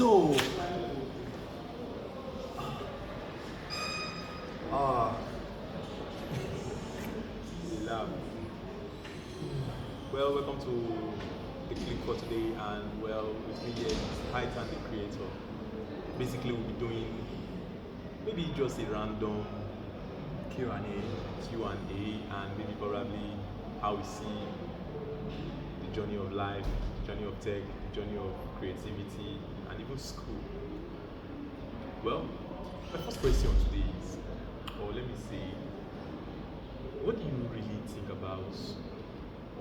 So, uh, Love. Well, welcome to the clip for today, and well, with me here is Titan the creator. Basically, we'll be doing maybe just a random Q&A, and maybe probably how we see the journey of life, the journey of tech, the journey of creativity, and even school. Well, my first question today is, or let me say, what do you really think about,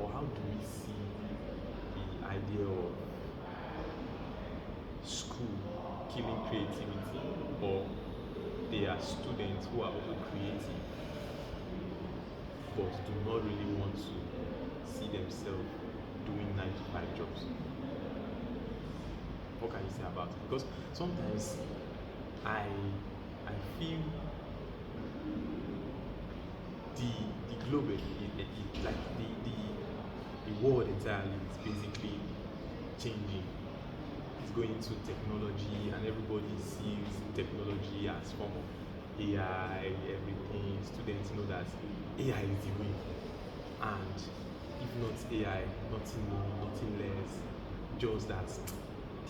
or how do we see the idea of school killing creativity, or they are students who are also creative but do not really want to see themselves doing 9 to 5 jobs? What can you say about it? Because sometimes I I feel the globe, like the world entirely is basically changing. It's going to technology, and everybody sees technology as form of AI, everything. Students know that AI is the way, and if not AI, nothing more, nothing less. Just that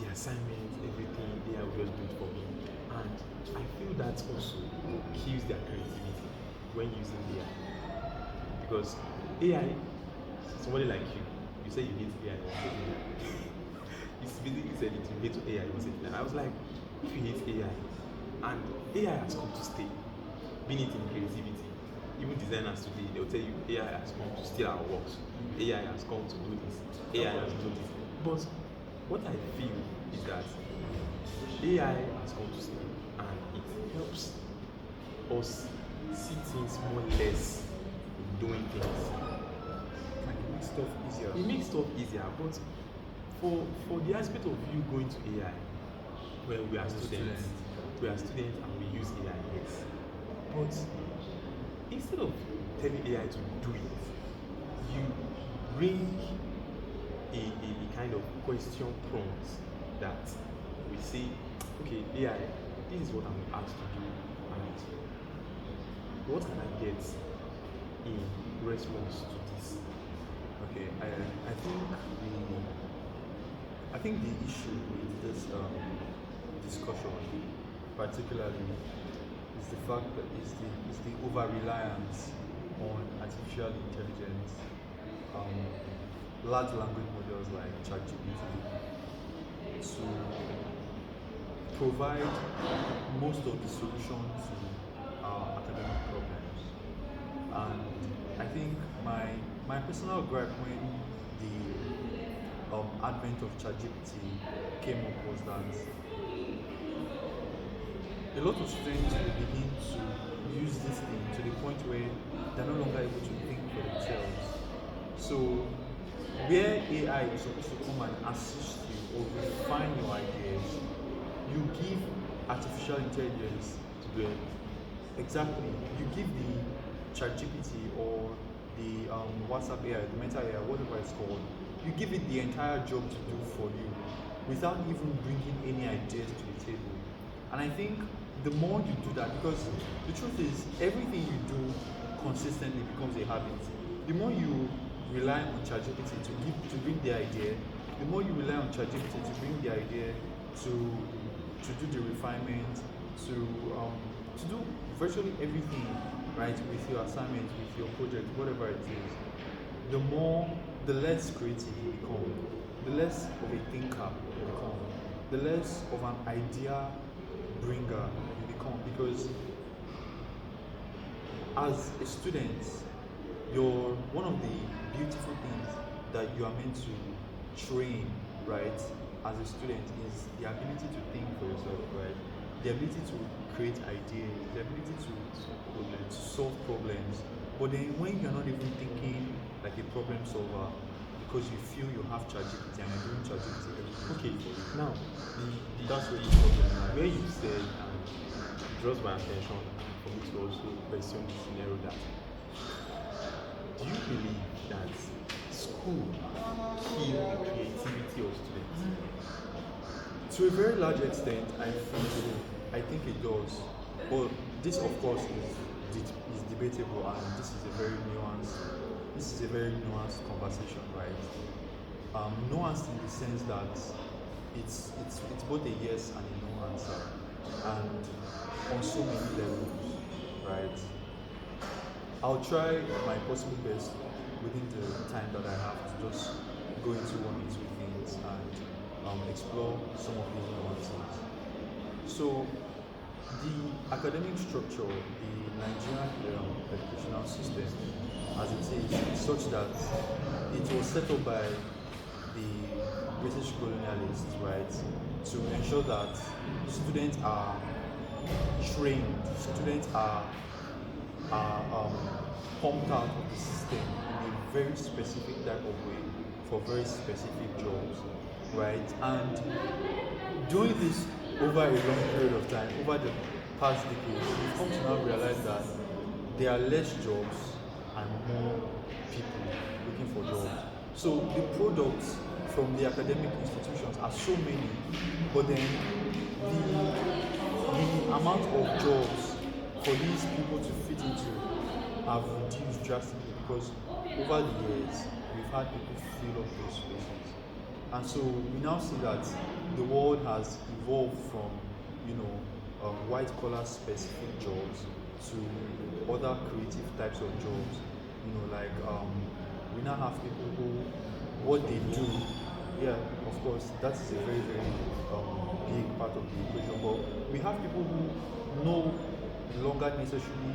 the assignments, everything, AI will just do it for me. And I feel that also kills their creativity when using AI. Because AI, somebody like you say you hate AI, it's basically said it, you hate AI, you say AI. I was like, if you hate AI, and AI has come to stay, being it in creativity, even designers today, they'll tell you AI has come to steal our works, AI has come to do this, AI has done this. But what I feel is that AI has come to stay, and it helps us see things more or less in doing things. like it makes stuff easier. It makes stuff easier, but for the aspect of you going to AI, well, we are students, and we use AI, yes. But instead of telling AI to do it, you bring a kind of question prompt that we say, okay, AI, this is what I'm asked to do, and what can I get in response to this? Okay, I think the issue with this discussion, particularly, is the fact that is the over reliance on artificial intelligence, large language models like ChatGPT, to provide most of the solution to our academic problems. And I think my personal gripe when the advent of ChatGPT came up was that a lot of students will begin to use this thing to the point where they're no longer able to think for themselves. So where AI is supposed to come and assist you or refine your ideas, you give artificial intelligence to do it. Exactly. You give the ChatGPT or the WhatsApp AI, the Meta AI, whatever it's called, you give it the entire job to do for you without even bringing any ideas to the table. And I think the more you do that, because the truth is, everything you do consistently becomes a habit. The more you rely on ChatGPT to bring the idea, the more you rely on ChatGPT to bring the idea, to do the refinement, to do virtually everything, right, with your assignment, with your project, whatever it is, the less creative you become, the less of a thinker you become, the less of an idea bringer you become. Because as a student, one of the beautiful things that you are meant to train, right, as a student is the ability to think for yourself, right? The ability to create ideas, the ability to solve problems. But then when you're not even thinking like a problem solver because you feel you have ChatGPT and you're doing ChatGPT everything. Okay, now That's the where the problem lies. where you said, it draws my attention for me to also question the scenario that, do you believe that school kill the creativity of students? To a very large extent, I think it does. But this, of course, is debatable, and this is a very nuanced conversation, right? Nuanced in the sense that it's both a yes and a no answer, and on so many levels, right? I'll try my possible best within the time that I have to just go into one or two things and explore some of these nuances. So, the academic structure, the Nigerian educational system, as it is such that it was set up by the British colonialists, right, to ensure that students are trained, students are pumped out of the system in a very specific type of way for very specific jobs, right? And doing this over a long period of time, over the past decades, we've come to now realize that there are less jobs and more people looking for jobs. So the products from the academic institutions are so many, but then the amount of jobs for these people to fit into have reduced drastically because over the years we've had people fill up those spaces. And so we now see that the world has evolved from, white collar specific jobs to other creative types of jobs. We now have people who, what they do, yeah, of course, that is a very, very big part of the equation. But we have people who no longer necessarily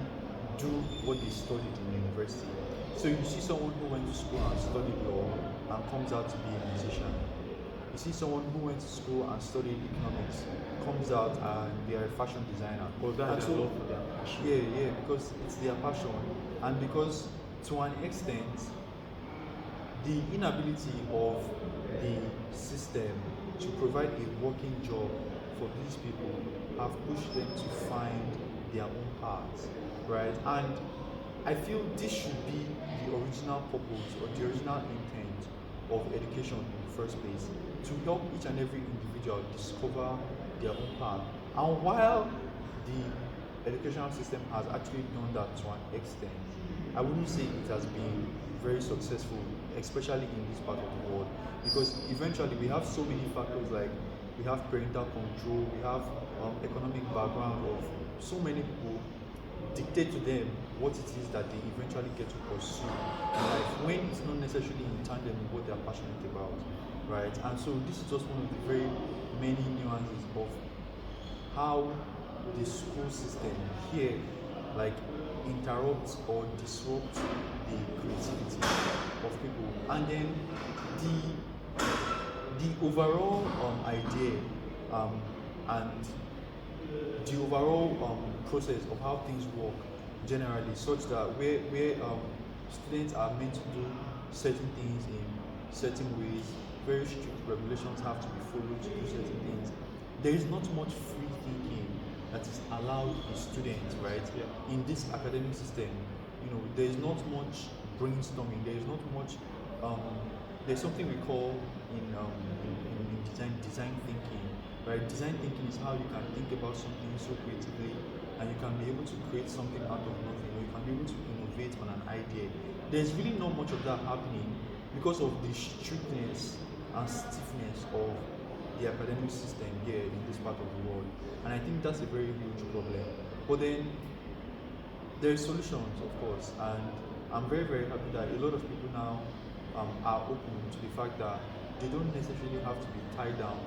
do what they studied in university. So you see someone who went to school and studied law and comes out to be a musician. You see someone who went to school and studied economics, comes out and they are a fashion designer. Because that's their love for their passion. Yeah, because it's their passion. And because to an extent, the inability of the system to provide a working job for these people have pushed them to find their own paths, right? And I feel this should be the original purpose or the original intent of education in the first place, to help each and every individual discover their own path. And while the educational system has actually done that to an extent, I wouldn't say it has been very successful, especially in this part of the world, because eventually we have so many factors, like we have parental control, we have economic background of so many people dictate to them what it is that they eventually get to pursue in life, when it's not necessarily in tandem with what they're passionate about, right? And so this is just one of the very many nuances of how the school system here interrupts or disrupts the creativity of people. And then the overall idea and the overall process of how things work generally, such that where students are meant to do certain things in certain ways, very strict regulations have to be followed to do certain things. There is not much free thinking that is allowed in students, right? Yeah. In this academic system, there is not much brainstorming. There is not much. There's something we call in design thinking, right? Design thinking is how you can think about something so creatively, and you can be able to create something out of nothing, or you can be able to innovate on an idea. There's really not much of that happening because of the strictness and stiffness of the academic system here in this part of the world, and I think that's a very huge problem. But then there are solutions, of course, and I'm very, very happy that a lot of people now are open to the fact that they don't necessarily have to be tied down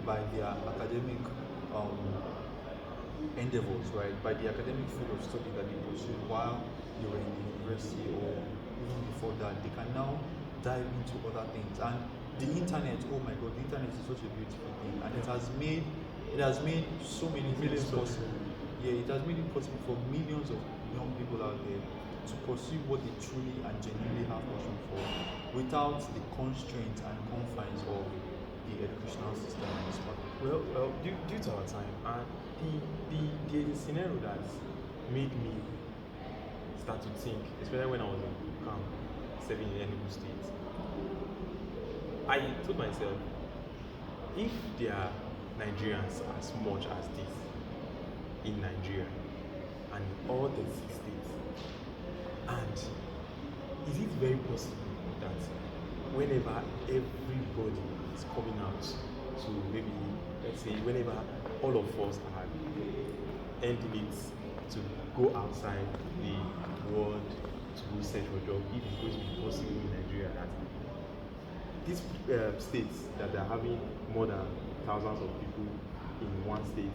by their academic endeavors, right? By the academic field of study that they pursue while they were in the university or even before that. They can now dive into other things. And the internet, oh my god, the internet is such a beautiful thing, and it has made so many things possible. Yeah, it has made it possible for millions of young people out there to pursue what they truly and genuinely have passion for, without the constraints and confines of the educational system in this part. Well, due to our time, the scenario that made me start to think, especially when I was in camp, serving in Enugu State, I told myself, if there are Nigerians as much as this in Nigeria and in all 36 states? And is it very possible that whenever everybody is coming out to maybe, let's say, whenever all of us are ending it to go outside the world to go search for job, if it's going to be possible in Nigeria, that these states that are having more than thousands of people in one state